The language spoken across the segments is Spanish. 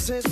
Gracias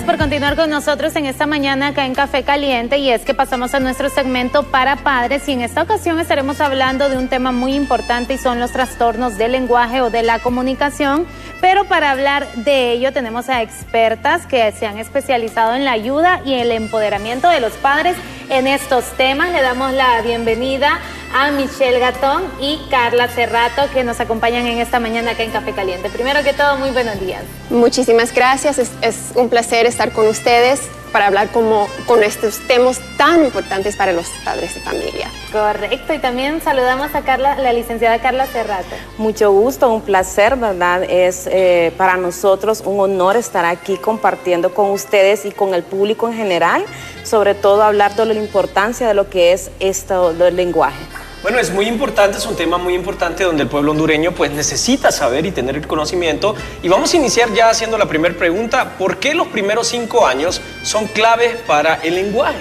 por continuar con nosotros en esta mañana acá en Café Caliente, y es que pasamos a nuestro segmento para padres, y en esta ocasión estaremos hablando de un tema muy importante y son los trastornos del lenguaje o de la comunicación. Pero para hablar de ello tenemos a expertas que se han especializado en la ayuda y el empoderamiento de los padres en estos temas. Le damos la bienvenida a Michelle Gatón y Carla Cerrato, que nos acompañan en esta mañana acá en Café Caliente. Primero que todo, muy buenos días. Muchísimas gracias, es un placer estar con ustedes para hablar con estos temas tan importantes para los padres de familia. Correcto, y también saludamos a Carla, la licenciada Carla Cerrato. Mucho gusto, un placer, ¿verdad? Es para nosotros un honor estar aquí compartiendo con ustedes y con el público en general, sobre todo hablar de la importancia de lo que es esto del lenguaje. Bueno, es muy importante, es un tema muy importante donde el pueblo hondureño pues necesita saber y tener el conocimiento. Y vamos a iniciar ya haciendo la primera pregunta: ¿por qué los primeros 5 años son claves para el lenguaje?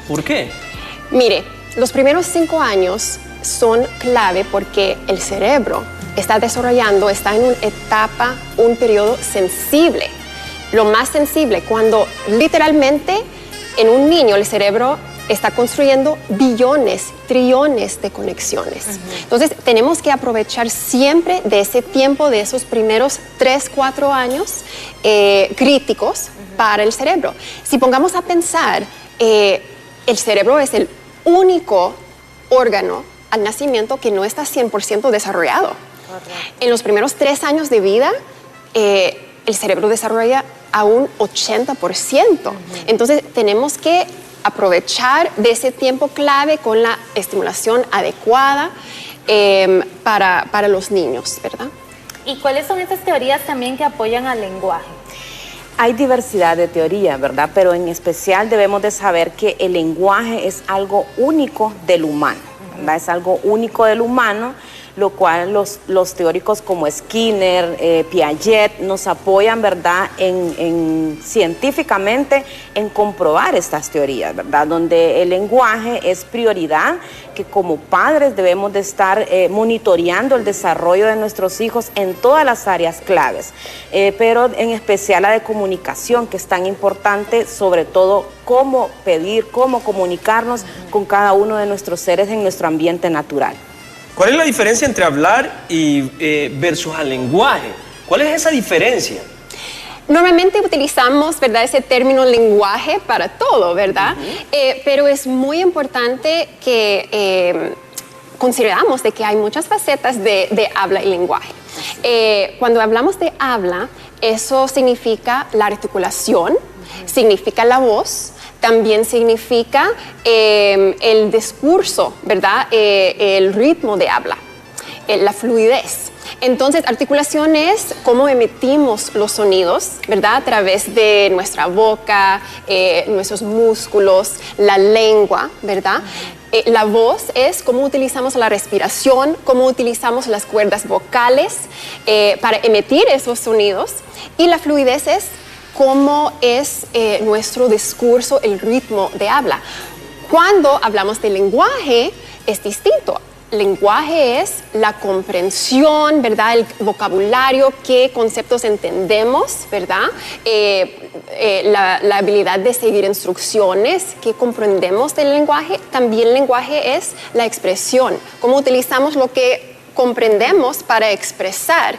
¿Por qué? Mire, los primeros 5 años son clave porque el cerebro está desarrollando, está en una etapa, un periodo sensible, lo más sensible, cuando literalmente en un niño el cerebro está construyendo billones, trillones de conexiones. Entonces, tenemos que aprovechar siempre de ese tiempo, de esos primeros 3, 4 años críticos para el cerebro. Si pongamos a pensar, el cerebro es el único órgano al nacimiento que no está 100% desarrollado. Correcto. En los primeros 3 años de vida, el cerebro desarrolla a un 80%. Entonces, tenemos que aprovechar de ese tiempo clave con la estimulación adecuada para los niños, ¿verdad? ¿Y cuáles son estas teorías también que apoyan al lenguaje? Hay diversidad de teorías, ¿verdad? Pero en especial debemos de saber que el lenguaje es algo único del humano, ¿verdad? Es algo único del humano, lo cual los teóricos como Skinner, Piaget nos apoyan, ¿verdad?, científicamente en comprobar estas teorías, ¿verdad?, donde el lenguaje es prioridad, que como padres debemos de estar monitoreando el desarrollo de nuestros hijos en todas las áreas claves, pero en especial la de comunicación, que es tan importante, sobre todo cómo pedir, cómo comunicarnos con cada uno de nuestros seres en nuestro ambiente natural. ¿Cuál es la diferencia entre hablar y versus al lenguaje? ¿Cuál es esa diferencia? Normalmente utilizamos, ¿verdad?, ese término lenguaje para todo, ¿verdad? Pero es muy importante que consideramos de que hay muchas facetas de habla y lenguaje. Cuando hablamos de habla, eso significa la articulación, significa la voz, también significa el discurso, ¿verdad? El ritmo de habla, la fluidez. Entonces, articulación es cómo emitimos los sonidos, ¿verdad? A través de nuestra boca, nuestros músculos, la lengua, ¿verdad? La voz es cómo utilizamos la respiración, cómo utilizamos las cuerdas vocales para emitir esos sonidos. Y la fluidez es cómo es nuestro discurso, el ritmo de habla. Cuando hablamos de lenguaje, es distinto. Lenguaje es la comprensión, ¿verdad?, el vocabulario, qué conceptos entendemos, ¿verdad?, la habilidad de seguir instrucciones, qué comprendemos del lenguaje. También lenguaje es la expresión, cómo utilizamos lo que comprendemos para expresar.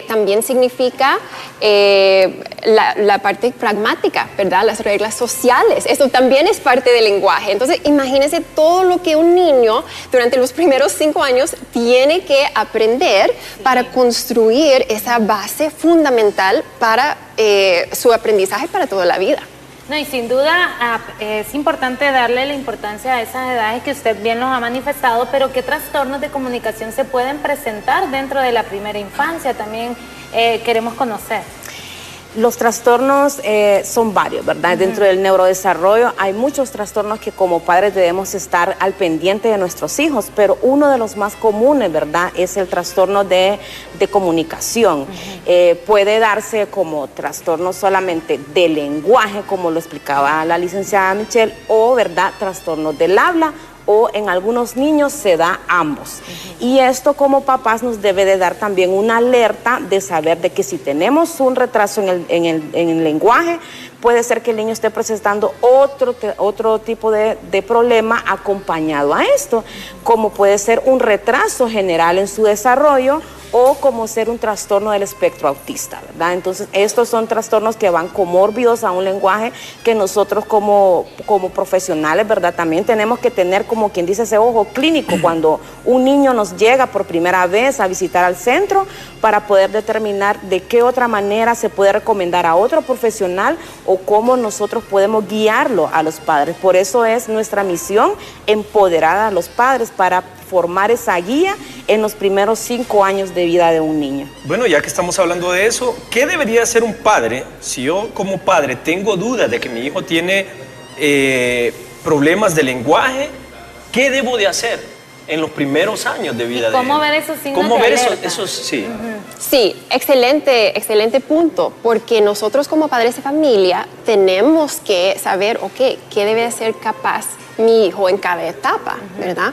También significa la parte pragmática, ¿verdad? Las reglas sociales, eso también es parte del lenguaje. Entonces, imagínense todo lo que un niño durante los primeros 5 años tiene que aprender para construir esa base fundamental para su aprendizaje para toda la vida. No, y sin duda es importante darle la importancia a esas edades que usted bien los ha manifestado, pero ¿qué trastornos de comunicación se pueden presentar dentro de la primera infancia? También queremos conocer. Los trastornos son varios, ¿verdad? Dentro del neurodesarrollo hay muchos trastornos que como padres debemos estar al pendiente de nuestros hijos, pero uno de los más comunes, ¿verdad? Es el trastorno de comunicación. Puede darse como trastorno solamente de lenguaje, como lo explicaba la licenciada Michelle, o, ¿verdad?, trastornos del habla, o en algunos niños se da ambos. Y esto como papás nos debe de dar también una alerta de saber de que si tenemos un retraso en el lenguaje, puede ser que el niño esté presentando otro tipo de problema acompañado a esto, como puede ser un retraso general en su desarrollo o como ser un trastorno del espectro autista, ¿verdad? Entonces, estos son trastornos que van comórbidos a un lenguaje que nosotros como profesionales, ¿verdad? También tenemos que tener, como quien dice, ese ojo clínico cuando un niño nos llega por primera vez a visitar al centro para poder determinar de qué otra manera se puede recomendar a otro profesional o cómo nosotros podemos guiarlo a los padres. Por eso es nuestra misión empoderar a los padres para formar esa guía en los primeros 5 años de vida de un niño. Bueno, ya que estamos hablando de eso, ¿qué debería hacer un padre si yo como padre tengo dudas de que mi hijo tiene problemas de lenguaje? ¿Qué debo de hacer en los primeros años de vida de él? ¿Cómo ver esos signos ¿Cómo de ver alerta? esos? Sí. Sí, excelente punto, porque nosotros como padres de familia tenemos que saber, ok, ¿qué debe ser capaz mi hijo en cada etapa, ¿verdad?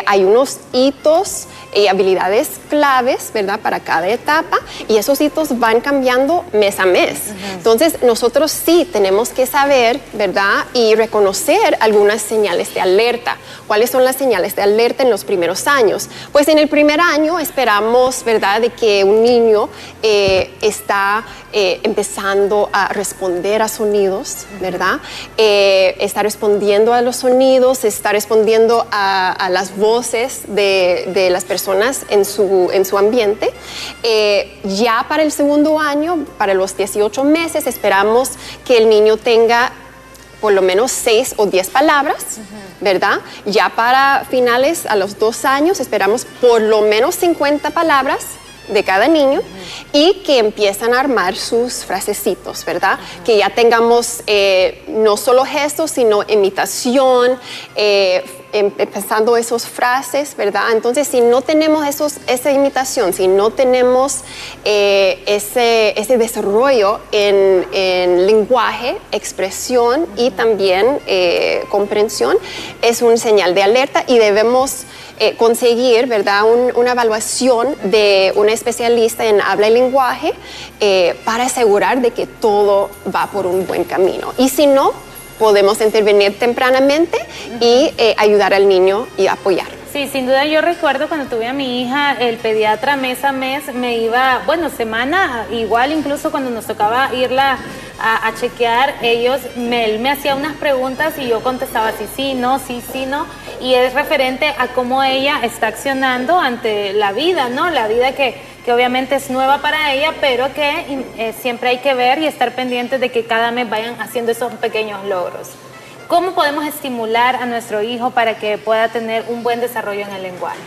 Hay unos hitos y habilidades claves, ¿verdad?, para cada etapa, y esos hitos van cambiando mes a mes. Entonces, nosotros sí tenemos que saber, ¿verdad?, y reconocer algunas señales de alerta. ¿Cuáles son las señales de alerta en los primeros años? Pues en el primer año esperamos, ¿verdad?, de que un niño está empezando a responder a sonidos, ¿verdad? Está respondiendo a los sonidos, está respondiendo a las voces de las personas en su ambiente. Ya para el segundo año, para los 18 meses, esperamos que el niño tenga por lo menos 6 o 10 palabras, ¿verdad? Ya para finales, a los 2 años, esperamos por lo menos 50 palabras de cada niño y que empiezan a armar sus frasecitos, ¿verdad? Que ya tengamos no solo gestos, sino imitación, empezando esas frases, ¿verdad? Entonces, si no tenemos esa imitación, si no tenemos ese desarrollo en lenguaje, expresión y también comprensión, es una señal de alerta y debemos conseguir, ¿verdad?, una evaluación de una especialista en habla y lenguaje para asegurar de que todo va por un buen camino. Y si no, podemos intervenir tempranamente y ayudar al niño y apoyar. Sí, sin duda yo recuerdo cuando tuve a mi hija, el pediatra mes a mes me iba, bueno, semana, igual incluso cuando nos tocaba irla a chequear, él me hacía unas preguntas y yo contestaba sí, no, y es referente a cómo ella está accionando ante la vida, ¿no? La vida que obviamente es nueva para ella, pero que siempre hay que ver y estar pendientes de que cada mes vayan haciendo esos pequeños logros. ¿Cómo podemos estimular a nuestro hijo para que pueda tener un buen desarrollo en el lenguaje?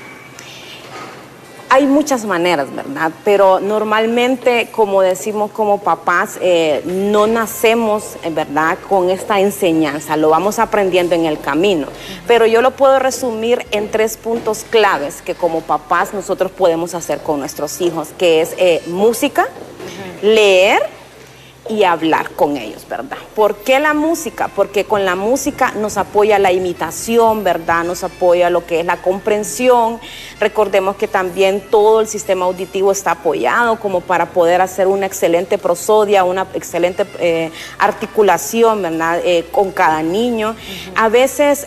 Hay muchas maneras, ¿verdad? Pero normalmente, como decimos como papás, no nacemos, ¿verdad?, con esta enseñanza, lo vamos aprendiendo en el camino. Pero yo lo puedo resumir en 3 puntos claves que como papás nosotros podemos hacer con nuestros hijos, que es música, leer y hablar con ellos, ¿verdad? ¿Por qué la música? Porque con la música nos apoya la imitación, ¿verdad? Nos apoya lo que es la comprensión. Recordemos que también todo el sistema auditivo está apoyado como para poder hacer una excelente prosodia, una excelente articulación, ¿verdad?, con cada niño. A veces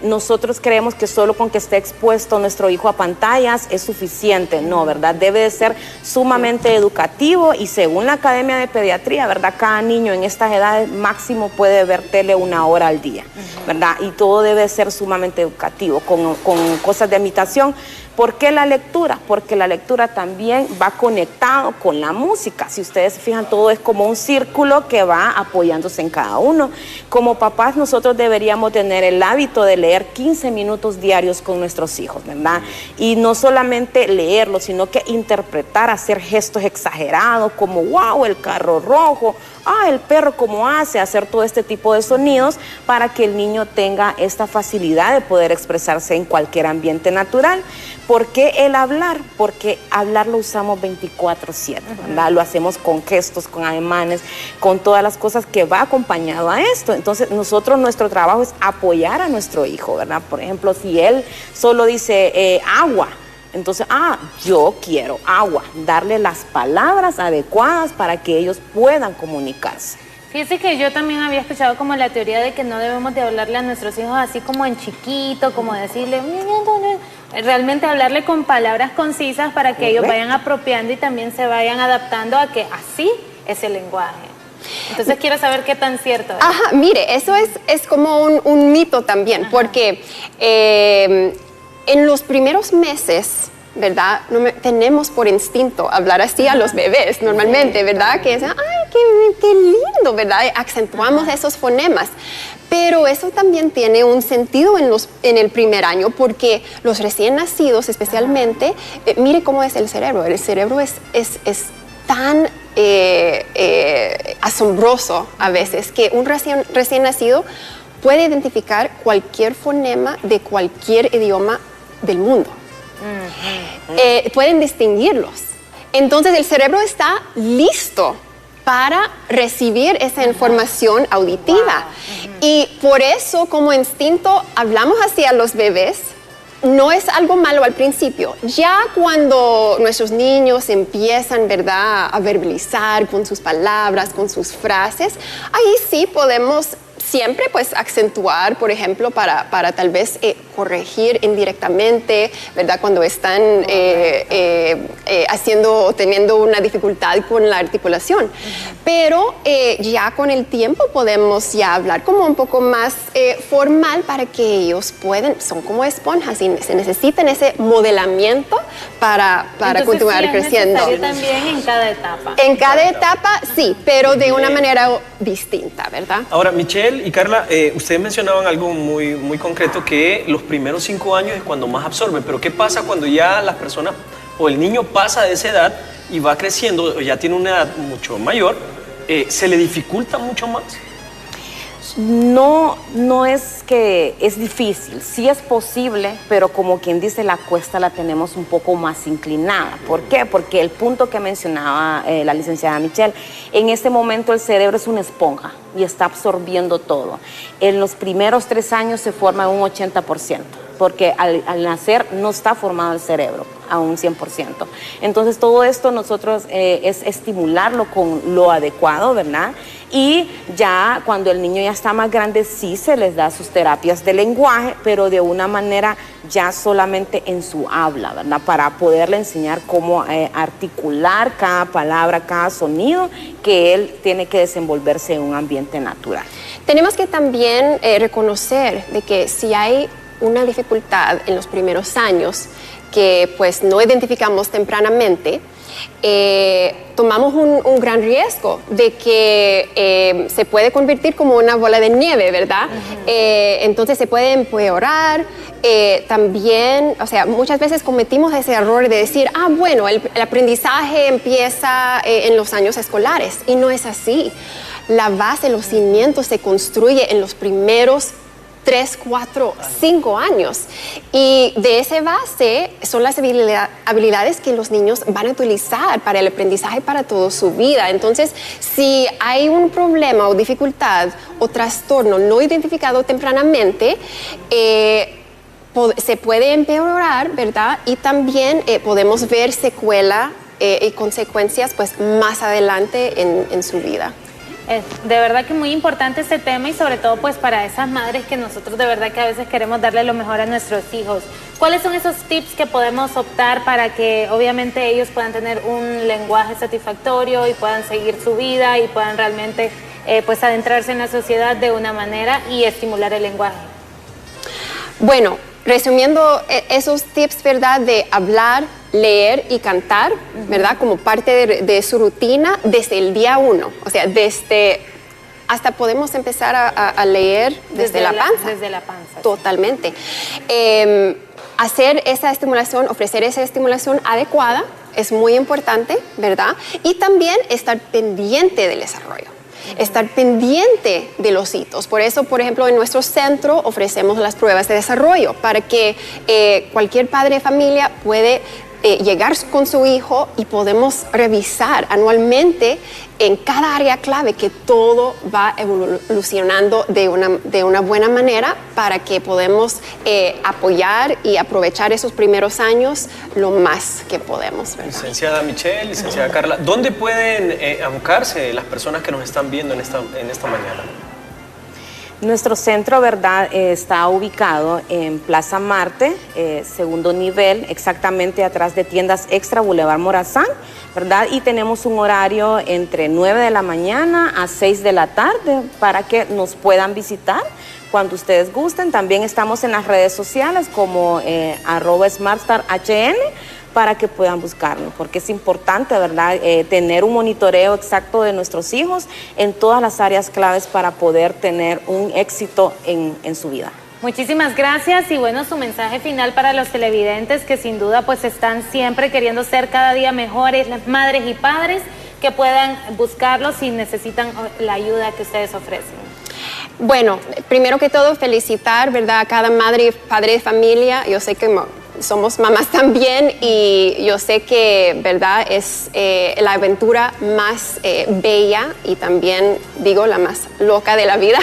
nosotros creemos que solo con que esté expuesto nuestro hijo a pantallas es suficiente. No, ¿verdad? Debe de ser sumamente educativo y según la Academia de Pediatría, ¿verdad?, cada niño en estas edades máximo puede ver tele 1 hora al día, ¿verdad? Y todo debe ser sumamente educativo, con cosas de imitación atención. ¿Por qué la lectura? Porque la lectura también va conectado con la música. Si ustedes se fijan, todo es como un círculo que va apoyándose en cada uno. Como papás, nosotros deberíamos tener el hábito de leer 15 minutos diarios con nuestros hijos, ¿verdad? Y no solamente leerlo, sino que interpretar, hacer gestos exagerados como wow, el carro rojo, el perro cómo hace, hacer todo este tipo de sonidos para que el niño tenga esta facilidad de poder expresarse en cualquier ambiente natural. ¿Por qué el hablar? Porque hablar lo usamos 24/7, ¿verdad? Lo hacemos con gestos, con ademanes, con todas las cosas que va acompañado a esto. Entonces, nuestro trabajo es apoyar a nuestro hijo, ¿verdad? Por ejemplo, si él solo dice agua, entonces, yo quiero agua, darle las palabras adecuadas para que ellos puedan comunicarse. Fíjese que yo también había escuchado como la teoría de que no debemos de hablarle a nuestros hijos así como en chiquito, como decirle, realmente hablarle con palabras concisas para que ellos vayan apropiando y también se vayan adaptando a que así es el lenguaje. Entonces quiero saber qué tan cierto es. Mire, eso es como un mito también, porque en los primeros meses, ¿verdad? Tenemos por instinto hablar así a los bebés normalmente, ¿verdad? Que es, qué lindo, ¿verdad? Acentuamos esos fonemas. Pero eso también tiene un sentido en el primer año, porque los recién nacidos especialmente, mire cómo es el cerebro. El cerebro es tan asombroso a veces que un recién nacido puede identificar cualquier fonema de cualquier idioma del mundo. Pueden distinguirlos. Entonces el cerebro está listo para recibir esa información auditiva. Y por eso, como instinto, hablamos así a los bebés. No es algo malo al principio. Ya cuando nuestros niños empiezan, ¿verdad?, a verbalizar con sus palabras, con sus frases, ahí sí podemos siempre pues acentuar, por ejemplo, para tal vez corregir indirectamente, ¿verdad? Cuando están teniendo una dificultad con la articulación. Pero ya con el tiempo podemos ya hablar como un poco más formal para que ellos son como esponjas y se necesitan ese modelamiento para continuar creciendo. ¿Es necesario también en cada etapa? En cada etapa sí, pero de una manera distinta, ¿verdad? Ahora, Michelle y Carla, ustedes mencionaban algo muy, muy concreto, que los primeros 5 años es cuando más absorbe, pero ¿qué pasa cuando ya las personas o el niño pasa de esa edad y va creciendo, o ya tiene una edad mucho mayor, se le dificulta mucho más? No es que es difícil, sí es posible, pero como quien dice, la cuesta la tenemos un poco más inclinada. ¿Por qué? Porque el punto que mencionaba la licenciada Michelle, en este momento el cerebro es una esponja y está absorbiendo todo. En los primeros 3 años se forma un 80%, porque al nacer no está formado el cerebro a un 100%. Entonces todo esto nosotros es estimularlo con lo adecuado, ¿verdad? Y ya cuando el niño ya está más grande, sí se les da sus terapias de lenguaje, pero de una manera ya solamente en su habla, ¿verdad? Para poderle enseñar cómo articular cada palabra, cada sonido que él tiene que desenvolverse en un ambiente natural. Tenemos que también reconocer de que si hay una dificultad en los primeros años que pues no identificamos tempranamente, tomamos un gran riesgo de que se puede convertir como una bola de nieve, ¿verdad? Entonces se puede empeorar. También, o sea, muchas veces cometimos ese error de decir, bueno, el aprendizaje empieza en los años escolares, y no es así. La base, los cimientos se construye en los primeros 3, 4, 5 años. Y de esa base son las habilidades que los niños van a utilizar para el aprendizaje para toda su vida. Entonces, si hay un problema o dificultad o trastorno no identificado tempranamente, se puede empeorar, ¿verdad? Y también podemos ver secuela y consecuencias pues, más adelante en su vida. Es de verdad que muy importante este tema, y sobre todo pues para esas madres que nosotros de verdad que a veces queremos darle lo mejor a nuestros hijos. ¿Cuáles son esos tips que podemos optar para que obviamente ellos puedan tener un lenguaje satisfactorio y puedan seguir su vida y puedan realmente pues adentrarse en la sociedad de una manera y estimular el lenguaje? Bueno, resumiendo esos tips, ¿verdad? De hablar, leer y cantar, ¿verdad? Como parte de su rutina desde el día 1. O sea, hasta podemos empezar a leer desde la panza. Desde la panza. Totalmente. Hacer esa estimulación, ofrecer esa estimulación adecuada es muy importante, ¿verdad? Y también estar pendiente del desarrollo. Estar pendiente de los hitos. Por eso, por ejemplo, en nuestro centro ofrecemos las pruebas de desarrollo para que cualquier padre de familia puede llegar con su hijo y podemos revisar anualmente en cada área clave que todo va evolucionando de una buena manera para que podamos apoyar y aprovechar esos primeros años lo más que podemos, ¿verdad? Licenciada Michelle, licenciada Carla, ¿dónde pueden abocarse las personas que nos están viendo en esta mañana? Nuestro centro, ¿verdad?, está ubicado en Plaza Marte, segundo nivel, exactamente atrás de Tiendas Extra, Boulevard Morazán, ¿verdad? Y tenemos un horario entre 9 de la mañana a 6 de la tarde para que nos puedan visitar cuando ustedes gusten. También estamos en las redes sociales como @SmartStarHN para que puedan buscarnos, porque es importante, ¿verdad?, tener un monitoreo exacto de nuestros hijos en todas las áreas claves para poder tener un éxito en su vida. Muchísimas gracias y bueno, su mensaje final para los televidentes que sin duda pues están siempre queriendo ser cada día mejores, las madres y padres que puedan buscarlos si necesitan la ayuda que ustedes ofrecen. Bueno, primero que todo felicitar, ¿verdad?, a cada madre y padre de familia. Yo sé que somos mamás también y yo sé que, ¿verdad?, es la aventura más bella y también, digo, la más loca de la vida.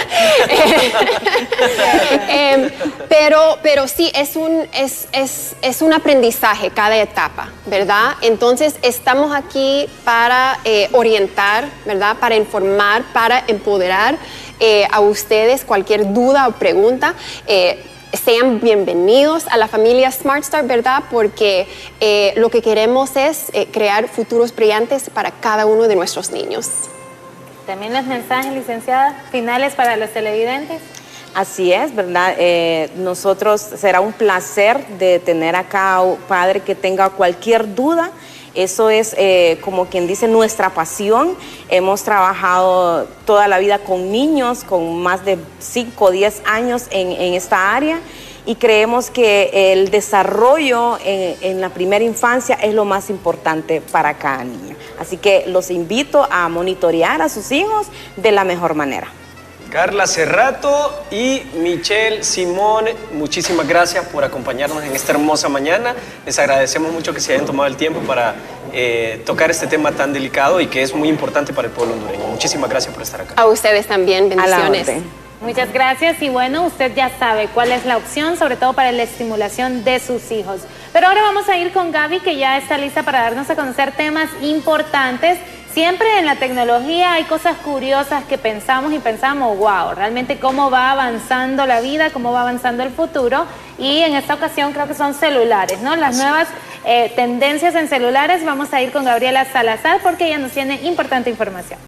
Pero sí, es un aprendizaje cada etapa, ¿verdad? Entonces, estamos aquí para orientar, ¿verdad?, para informar, para empoderar a ustedes cualquier duda o pregunta. Sean bienvenidos a la familia SmartStart, ¿verdad? Porque lo que queremos es crear futuros brillantes para cada uno de nuestros niños. También los mensajes, licenciada, finales para los televidentes. Así es, ¿verdad? Nosotros será un placer de tener acá a un padre que tenga cualquier duda. Eso es, como quien dice, nuestra pasión. Hemos trabajado toda la vida con niños, con más de 5 o 10 años en esta área y creemos que el desarrollo en la primera infancia es lo más importante para cada niño. Así que los invito a monitorear a sus hijos de la mejor manera. Carla Cerrato y Michelle Simón, muchísimas gracias por acompañarnos en esta hermosa mañana. Les agradecemos mucho que se hayan tomado el tiempo para tocar este tema tan delicado y que es muy importante para el pueblo hondureño. Muchísimas gracias por estar acá. A ustedes también, bendiciones. Muchas gracias y bueno, usted ya sabe cuál es la opción, sobre todo para la estimulación de sus hijos. Pero ahora vamos a ir con Gaby, que ya está lista para darnos a conocer temas importantes. Siempre en la tecnología hay cosas curiosas que pensamos y pensamos, wow, realmente cómo va avanzando la vida, cómo va avanzando el futuro. Y en esta ocasión creo que son celulares, ¿no? Las nuevas tendencias en celulares. Vamos a ir con Gabriela Salazar porque ella nos tiene importante información.